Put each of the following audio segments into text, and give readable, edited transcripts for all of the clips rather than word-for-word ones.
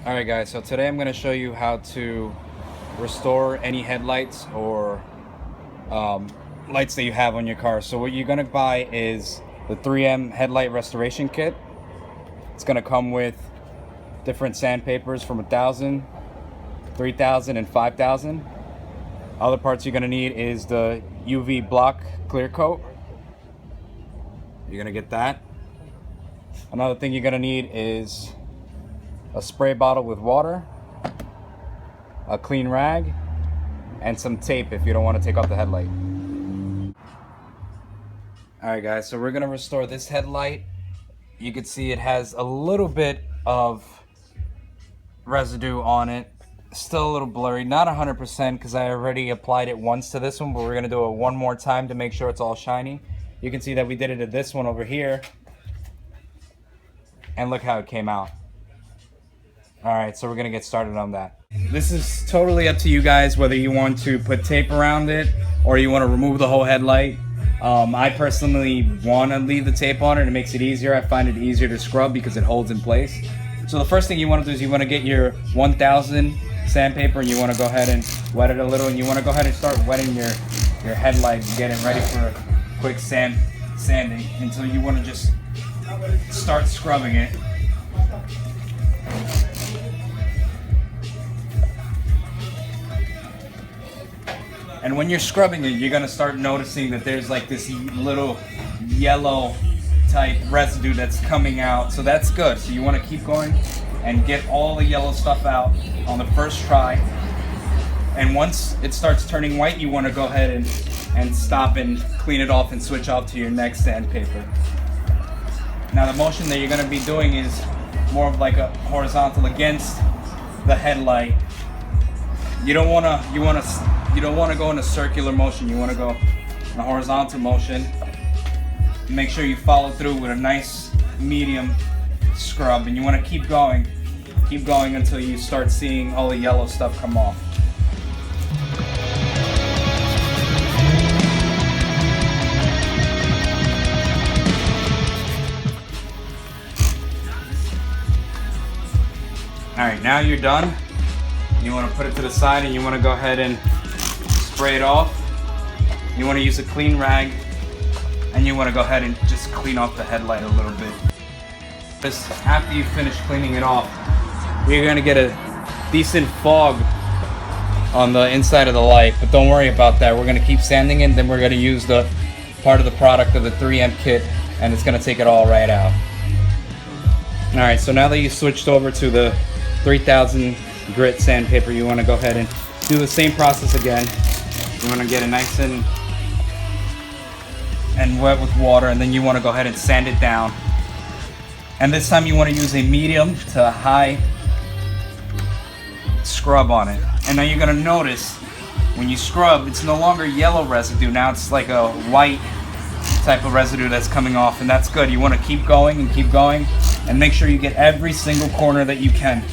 Alright guys, so today I'm going to show you how to restore any headlights or lights that you have on your car. So what you're going to buy is the 3M headlight restoration kit. It's going to come with different sandpapers from 1,000, 3,000 and 5,000. Other parts you're going to need is the UV block clear coat. You're going to get that. Another thing you're going to need is a spray bottle with water, a clean rag, and some tape if you don't want to take off the headlight. Alright guys, so we're going to restore this headlight. You can see it has a little bit of residue on it. Still a little blurry, not 100% because I already applied it once to this one, but we're going to do it one more time to make sure it's all shiny. You can see that we did it to this one over here, and look how it came out. Alright, so we're going to get started on that. This is totally up to you guys whether you want to put tape around it or you want to remove the whole headlight. I personally want to leave the tape on it. It makes it easier. I find it easier to scrub because it holds in place. So the first thing you want to do is you want to get your 1,000 sandpaper and you want to go ahead and wet it a little, and you want to go ahead and start wetting your headlight and get it ready for a quick sanding until you want to just start scrubbing it. And when you're scrubbing it, you're gonna start noticing that there's like this little yellow type residue that's coming out. So that's good. So you wanna keep going and get all the yellow stuff out on the first try. And once it starts turning white, you wanna go ahead and stop and clean it off and switch off to your next sandpaper. Now the motion that you're gonna be doing is more of like a horizontal against the headlight. You don't want to go in a circular motion. You want to go in a horizontal motion. Make sure you follow through with a nice medium scrub, and you want to keep going until you start seeing all the yellow stuff come off. Alright, now you're done. You want to put it to the side and you want to go ahead and spray it off. You want to use a clean rag and you want to go ahead and just clean off the headlight a little bit. Just after you finish cleaning it off, you're going to get a decent fog on the inside of the light, but don't worry about that. We're going to keep sanding it, then we're going to use the part of the product of the 3M kit and it's going to take it all right out. Alright, so now that you switched over to the 3,000 grit sandpaper, you want to go ahead and do the same process again. You want to get it nice and wet with water, and then you want to go ahead and sand it down. And this time you want to use a medium to high scrub on it. And now you're going to notice when you scrub, it's no longer yellow residue. Now it's like a white type of residue that's coming off, and that's good. You want to keep going and make sure you get every single corner that you can.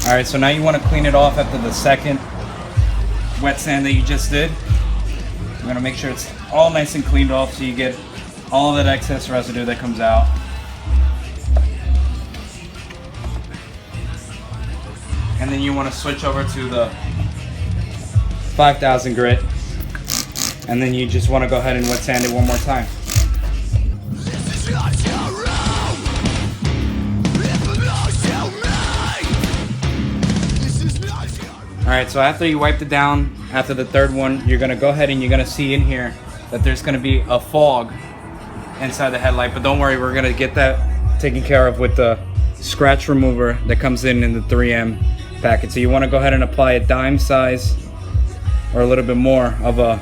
Alright, so now you want to clean it off after the second wet sand that you just did. You're going to make sure it's all nice and cleaned off so you get all that excess residue that comes out. And then you want to switch over to the 5,000 grit. And then you just want to go ahead and wet sand it one more time. Alright, so after you wiped it down, after the third one, you're going to go ahead and you're going to see in here that there's going to be a fog inside the headlight. But don't worry, we're going to get that taken care of with the scratch remover that comes in the 3M packet. So you want to go ahead and apply a dime size or a little bit more of the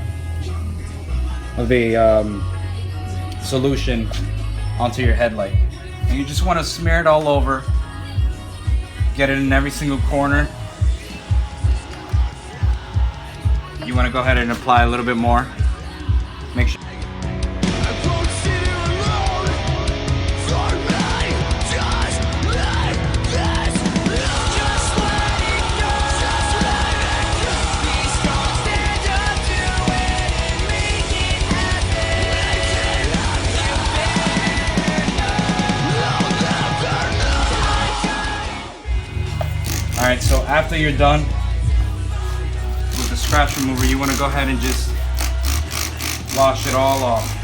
solution onto your headlight. And you just want to smear it all over, get it in every single corner. You want to go ahead and apply a little bit more. Make sure. after you're done with the scratch remover, you want to go ahead and just wash it all off.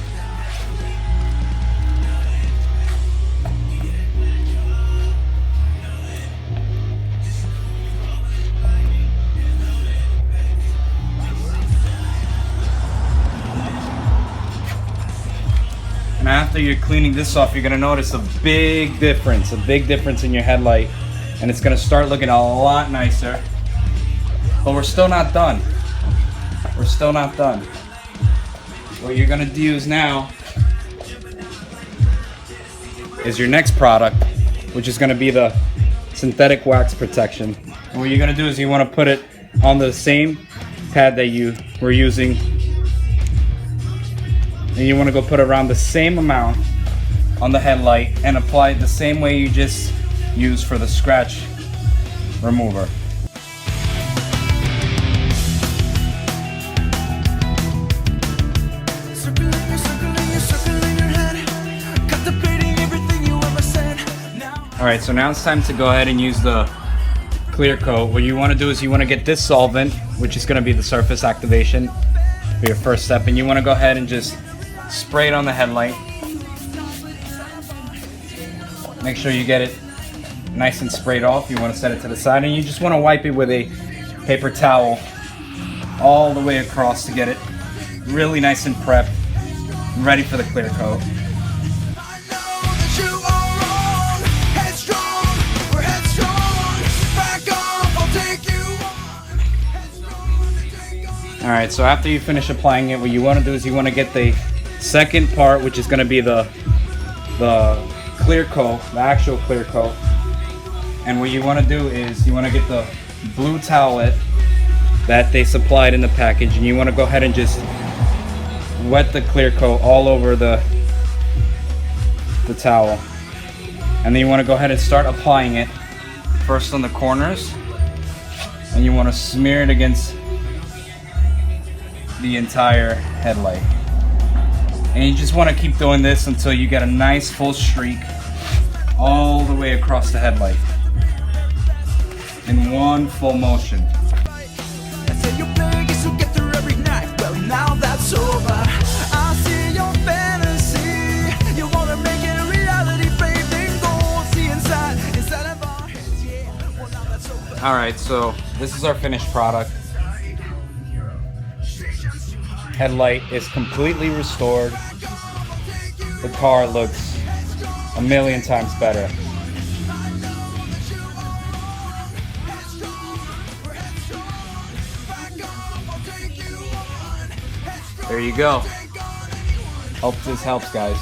And after you're cleaning this off, you're gonna notice a big difference in your headlight, and it's gonna start looking a lot nicer. But we're still not done. We're still not done. What you're gonna use now is your next product, which is gonna be the synthetic wax protection. And what you're gonna do is you wanna put it on the same pad that you were using, and you wanna go put around the same amount on the headlight and apply it the same way you just used for the scratch remover. Alright, so now it's time to go ahead and use the clear coat. What you want to do is you want to get this solvent, which is going to be the surface activation for your first step, and you want to go ahead and just spray it on the headlight. Make sure you get it nice and sprayed off. You want to set it to the side, and you just want to wipe it with a paper towel all the way across to get it really nice and prepped, ready for the clear coat. Alright, so after you finish applying it, what you want to do is you want to get the second part, which is going to be the clear coat, the actual clear coat. And what you want to do is you want to get the blue towelette that they supplied in the package, and you want to go ahead and just wet the clear coat all over the towel. And then you want to go ahead and start applying it first on the corners, and you want to smear it against the entire headlight. And you just want to keep doing this until you get a nice full streak all the way across the headlight in one full motion. Alright, so this is our finished product. Headlight is completely restored. The car looks a million times better. There you go. Hope this helps, guys.